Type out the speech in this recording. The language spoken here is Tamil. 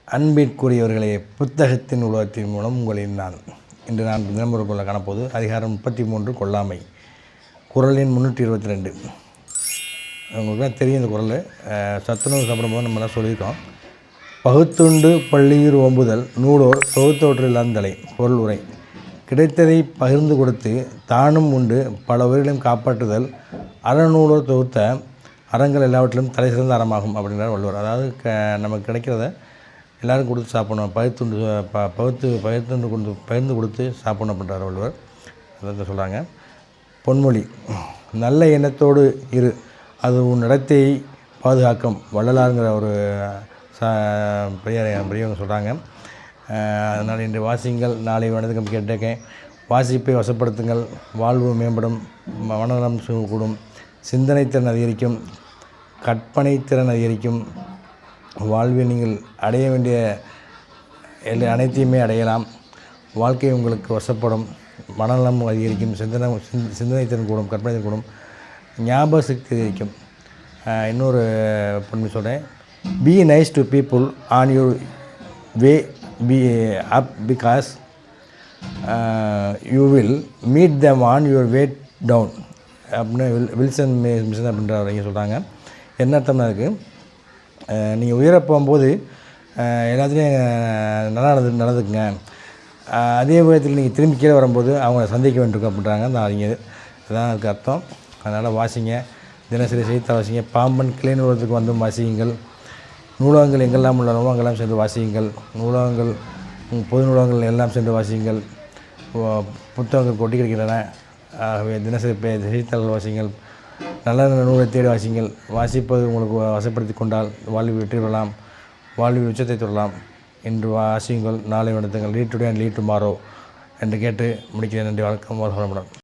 அன்பிற்குரியவர்களே, புத்தகத்தின் உலகத்தின் மூலம் உங்களின் நான் இன்று தினமொரு கொள்ள காணப்போது அதிகாரம் 33 கொல்லாமை. குறள் எண் 322. உங்களுக்கு தெரியும் இந்த குறள். சத்துணவு சாப்பிடும்போது நம்மளாம் சொல்லியிருக்கோம். பகுத்துண்டு பள்ளியூர் ஓம்புதல் நூலோர் தொகுத்தவற்றில் அந்தலை. பொருள் உரை. கிடைத்ததை பகிர்ந்து கொடுத்து தானும் உண்டு பல உயிர்களையும் காப்பாற்றுதல் அறநூலோர் தொகுத்த அறங்கள் எல்லாவற்றிலும் தலை சிறந்த அறமாகும் அப்படின்றார் வள்ளுவர். அதாவது நமக்கு கிடைக்கிறத எல்லோரும் கொடுத்து சாப்பிடணும், பகிர்ந்து கொடுத்து சாப்பிடணும் அப்படின்றார் வள்ளுவர். அதை சொல்கிறாங்க. பொன்மொழி. நல்ல எண்ணத்தோடு இரு, அது உன் நடத்தையை பாதுகாக்கும். வள்ளலாருங்கிற ஒரு பெரியவங்க சொல்கிறாங்க. அதனால் இன்று வாசியுங்கள், நாளை வணக்கம் கேட்டிருக்கேன். வாசிப்பை வசப்படுத்துங்கள், வாழ்வு மேம்படும், மனநலம் கூடும், சிந்தனை திறன் அதிகரிக்கும், கற்பனை திறன் அதிகரிக்கும், வாழ்வில் நீங்கள் அடைய வேண்டிய அனைத்தையுமே அடையலாம். வாழ்க்கை உங்களுக்கு வசப்படும், மனநலம் அதிகரிக்கும், சிந்தனை திறன் கூடும், கற்பனை திறன் கூடும், ஞாபக சக்தி அதிகரிக்கும். இன்னொரு பொன்மை சொல்கிறேன். Be nice to people on your way B up because you will meet them on your way down அப்படின்னு வில்சன் மிஷன் அப்படின்றவங்க சொல்கிறாங்க. என்ன அர்த்தம்னா இருக்குது, நீங்கள் உயர போகும்போது எல்லாத்துலேயும் நல்லா நடந்துக்குங்க. அதே விதத்தில் நீங்கள் திரும்பி கீழே வரும்போது அவங்கள சந்திக்க வேண்டியிருக்கும் அப்படின்றாங்க அந்த அறிஞர். அதுதான் அதுக்கு அர்த்தம். அதனால் வாசிங்க, தினசரி செய்தித்தாள் வாசிங்க. பாம்பன் கிளை நூலகத்துக்கு வந்து வாசியுங்கள். நூலகங்கள் எங்கெல்லாம் உள்ள நூலகங்கள்லாம் சென்று வாசியுங்கள். நூலகங்கள் பொது நூலகங்கள் எல்லாம் சென்று வாசியுங்கள். புத்தகங்கள் கொட்டி கிடைக்கின்றன. ஆகவே தினசரி செய்தித்தாள்கள் வாசியுங்கள். நல்ல நூலை தேடி வாசியுங்கள். வாசிப்பது உங்களுக்கு வசப்படுத்தி கொண்டால் வாழ்வில் வெற்றி பெறலாம், வாழ்வில் உச்சத்தை தொடரலாம். இன்று வாசியுங்கள், நாளை நடத்துங்கள். Lead today and lead tomorrow என்று கேட்டு முடிக்கிறேன். நன்றி, வணக்கம்.